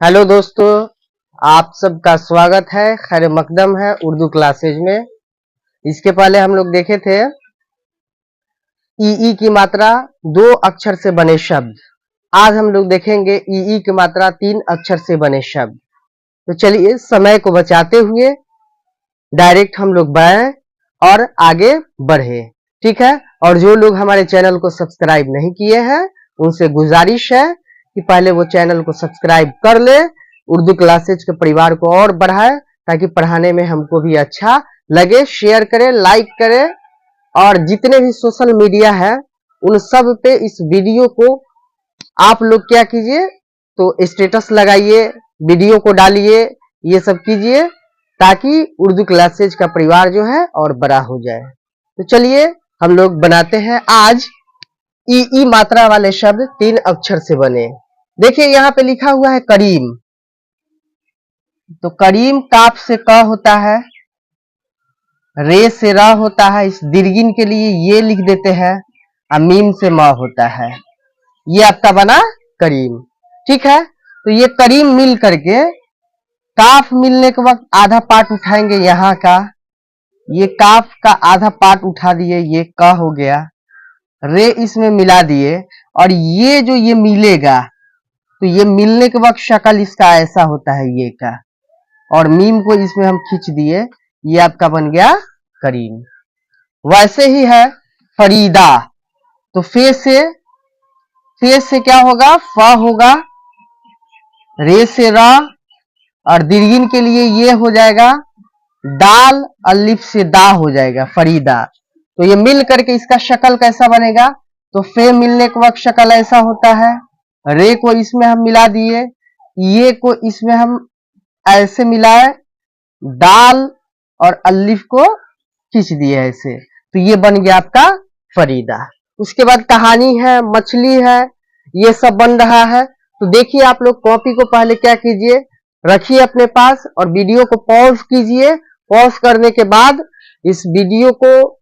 Hello दोस्तों, आप सबका स्वागत है। खैर मकदम है उर्दू क्लासेज में। इसके पहले हम लोग देखे थे ई की मात्रा 2 अक्षर से बने शब्द। आज हम लोग देखेंगे ई की मात्रा 3 अक्षर से बने शब्द। तो चलिए समय को बचाते हुए डायरेक्ट हम लोग बढ़े और आगे बढ़े, ठीक है। और जो लोग हमारे चैनल को सब्सक्राइब नहीं किए हैं उनसे गुजारिश है कि पहले वो चैनल को सब्सक्राइब कर ले, उर्दू क्लासेज के परिवार को और बढ़ाए ताकि पढ़ाने में हमको भी अच्छा लगे। शेयर करें, लाइक करें और जितने भी सोशल मीडिया है उन सब पे इस वीडियो को आप लोग क्या कीजिए तो स्टेटस लगाइए, वीडियो को डालिए, ये सब कीजिए ताकि उर्दू क्लासेज का परिवार जो है और बड़ा हो जाए। तो चलिए हम लोग बनाते हैं आज ई मात्रा वाले शब्द 3 अक्षर से बने। देखिए यहाँ पे लिखा हुआ है करीम। तो करीम काफ से क होता है, रे से रा होता है, इस दीर्घिन के लिए ये लिख देते हैं, मीम से म होता है। ये आपका बना करीम, ठीक है। तो ये करीम मिल करके काफ मिलने के वक्त आधा पार्ट उठाएंगे यहाँ का, ये काफ का आधा पार्ट उठा दिए, ये क हो गया, रे इसमें मिला दिए और ये जो ये मिलेगा तो ये मिलने के वक्त शक्ल इसका ऐसा होता है ये का, और मीम को इसमें हम खींच दिए, ये आपका बन गया करीम। वैसे ही है फरीदा। तो फे से क्या होगा, फ होगा, रे से रा और दीर्घिन के लिए ये हो जाएगा, दाल अलिफ से दा हो जाएगा फरीदा। तो ये मिल करके इसका शक्ल कैसा बनेगा, तो फे मिलने के वक्त शक्ल ऐसा होता है, रे को इसमें हम मिला दिए, ये को इसमें हम ऐसे मिलाए, दाल और अलिफ को खींच दिए ऐसे, तो ये बन गया आपका फरीदा। उसके बाद कहानी है, मछली है, ये सब बन रहा है। तो देखिए आप लोग कॉपी को पहले क्या कीजिए, रखिए अपने पास और वीडियो को पॉज कीजिए। पॉज करने के बाद इस वीडियो को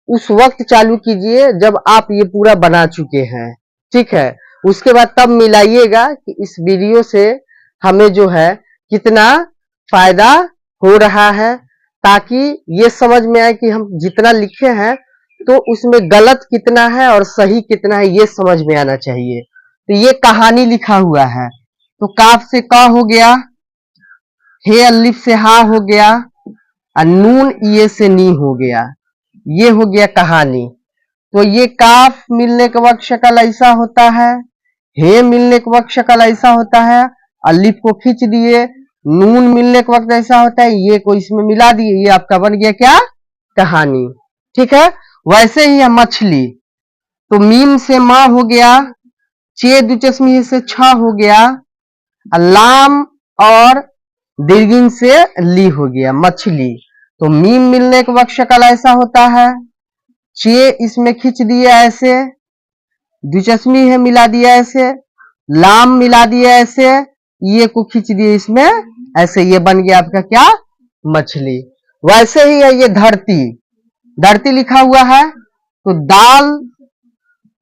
उस वक्त चालू कीजिए जब आप ये पूरा बना चुके हैं, ठीक है। उसके बाद तब मिलाइएगा कि इस वीडियो से हमें जो है कितना फायदा हो रहा है, ताकि ये समझ में आए कि हम जितना लिखे हैं तो उसमें गलत कितना है और सही कितना है, ये समझ में आना चाहिए। तो ये कहानी लिखा हुआ है, तो काफ से का हो गया, हे अलिफ से हा हो गया और नून ये से नी हो गया, ये हो गया कहानी। तो ये काफ मिलने के वक्त शक्ल ऐसा होता है, हे मिलने के वक्त शक्ल ऐसा होता है, अलिफ को खींच दिए, नून मिलने के वक्त ऐसा होता है, ये को इसमें मिला दिए, ये आपका बन गया क्या, कहानी, ठीक है। वैसे ही है मछली। तो मीम से माँ हो गया, चे दुचस्मी से छ हो गया, लाम और दीर्घिन से ली हो गया मछली। तो मीम मिलने के वक्त शक्ल ऐसा होता है, चे इसमें खींच दिया ऐसे, दिलचस्पी है मिला दिया ऐसे, लाम मिला दिया ऐसे, ये को खींच दिए इसमें ऐसे, ये बन गया आपका क्या, मछली। वैसे ही है ये धरती। धरती लिखा हुआ है, तो दाल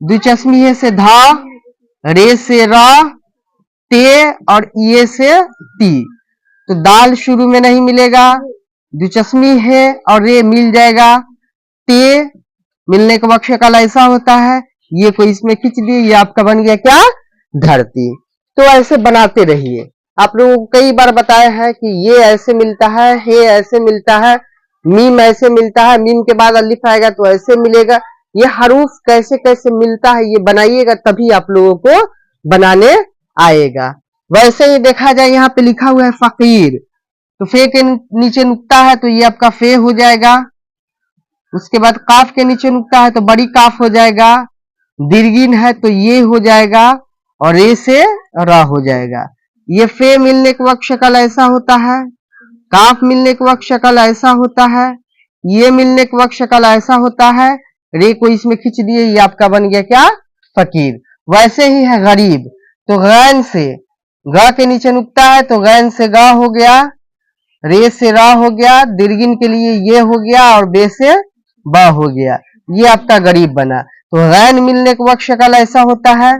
दिलचस्पी है से धा, रे से रा, ते और ये से ती। तो दाल शुरू में नहीं मिलेगा, दिलचस्पी है और रे मिल जाएगा, ते मिलने का वक्त शक्ल ऐसा होता है, ये को इसमें खींच दिए, ये आपका बन गया क्या, धरती। तो ऐसे बनाते रहिए। आप लोगों को कई बार बताया है कि ये ऐसे मिलता है, हे ऐसे मिलता है, मीम ऐसे मिलता है, मीम के बाद अलिफ आएगा तो ऐसे मिलेगा। ये हरूफ कैसे कैसे मिलता है ये बनाइएगा, तभी आप लोगों को बनाने आएगा। वैसे ही देखा जाए यहाँ पे लिखा हुआ है फकीर, तो फे के नीचे नुक्ता है तो ये आपका फे हो जाएगा। उसके बाद काफ के नीचे नुक्ता है तो बड़ी काफ हो जाएगा, दीर्घिन है तो ये हो जाएगा और रे से रा हो जाएगा। ये फे मिलने के वक्त शक्ल ऐसा होता है, काफ मिलने के वक्त शक्ल ऐसा होता है, ये मिलने के वक्त शक्ल ऐसा होता है, रे को इसमें खींच दिए, ये आपका बन गया क्या, फकीर। वैसे ही है गरीब। तो गैन से ग के नीचे नुक्ता है तो गैन से गा हो गया, रे से रा हो गया, दीर्घिन के लिए ये हो गया और बे से बा हो गया, ये आपका गरीब बना। तो गैन मिलने के वक्त शक्ल ऐसा होता है,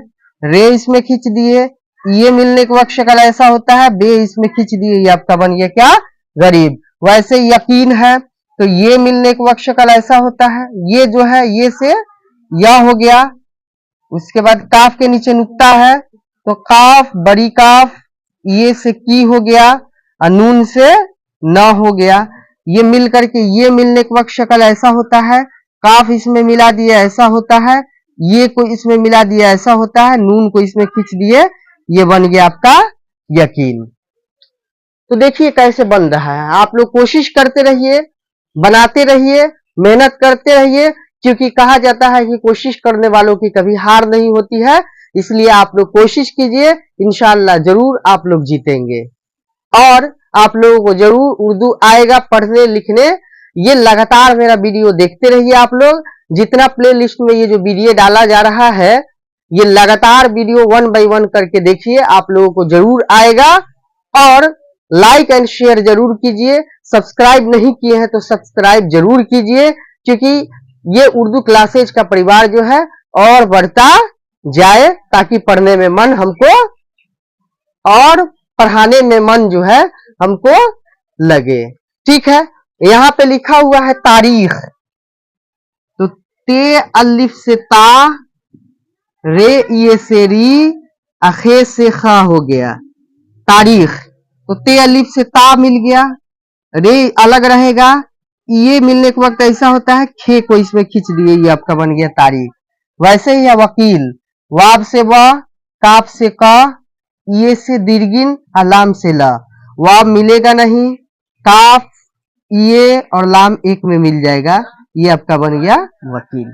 रे इसमें खींच दिए, ये मिलने के वक्त शक्ल ऐसा होता है, बे इसमें खींच दिए, ये आपका बन गया क्या, गरीब। वैसे यकीन है तो ये मिलने के वक्त शक्ल ऐसा होता है, ये जो है ये से या हो गया, उसके बाद काफ के नीचे नुक्ता है तो काफ बड़ी काफ, ये से की हो गया और नून से न हो गया। ये मिल करके ये मिलने के वक्त शक्ल ऐसा होता है, काफ इसमें मिला दिया ऐसा होता है, ये को इसमें मिला दिया ऐसा होता है, नून को इसमें खींच दिए, ये बन गया आपका यकीन। तो देखिए कैसे बन रहा है, आप लोग कोशिश करते रहिए, बनाते रहिए, मेहनत करते रहिए, क्योंकि कहा जाता है कि कोशिश करने वालों की कभी हार नहीं होती है। इसलिए आप लोग कोशिश कीजिए, इंशाअल्लाह जरूर आप लोग जीतेंगे और आप लोगों को जरूर उर्दू आएगा पढ़ने लिखने। ये लगातार मेरा वीडियो देखते रहिए आप लोग, जितना प्ले लिस्ट में ये जो वीडियो डाला जा रहा है, ये लगातार वीडियो 1 बाय 1 करके देखिए, आप लोगों को जरूर आएगा। और लाइक एंड शेयर जरूर कीजिए, सब्सक्राइब नहीं किए हैं तो सब्सक्राइब जरूर कीजिए, क्योंकि ये उर्दू क्लासेज का परिवार जो है और बढ़ता जाए, ताकि पढ़ने में मन हमको और पढ़ाने में मन जो है हमको लगे। ठीक है, यहाँ पे लिखा हुआ है तारीख, तो ते अलिफ से ता, रे ये से री, अखे से खा हो गया तारीख। तो ते अलिफ से ता मिल गया, रे अलग रहेगा, ये मिलने के वक्त ऐसा होता है, खे को इसमें खींच दिए, ये आपका बन गया तारीख। वैसे ही है वकील, वाब से वा, काफ से का, ये से दीर्घिन, लाम से ला, वाब मिलेगा नहीं, काफ ये और लाम एक में मिल जाएगा, ये आपका बन गया वकील।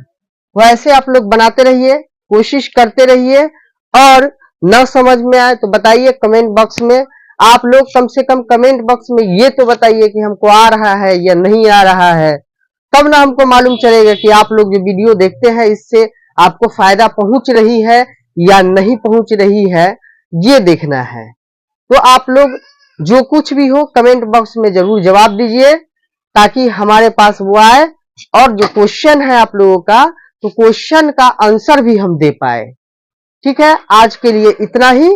वैसे आप लोग बनाते रहिए, कोशिश करते रहिए, और न समझ में आए तो बताइए कमेंट बॉक्स में। आप लोग कम से कम कमेंट बॉक्स में ये तो बताइए कि हमको आ रहा है या नहीं आ रहा है, तब ना हमको मालूम चलेगा कि आप लोग जो वीडियो देखते हैं इससे आपको फायदा पहुंच रही है या नहीं पहुंच रही है, ये देखना है। तो आप लोग जो कुछ भी हो कमेंट बॉक्स में जरूर जवाब दीजिए, ताकि हमारे पास वो आए, और जो क्वेश्चन है आप लोगों का, तो क्वेश्चन का आंसर भी हम दे पाए। ठीक है, आज के लिए इतना ही।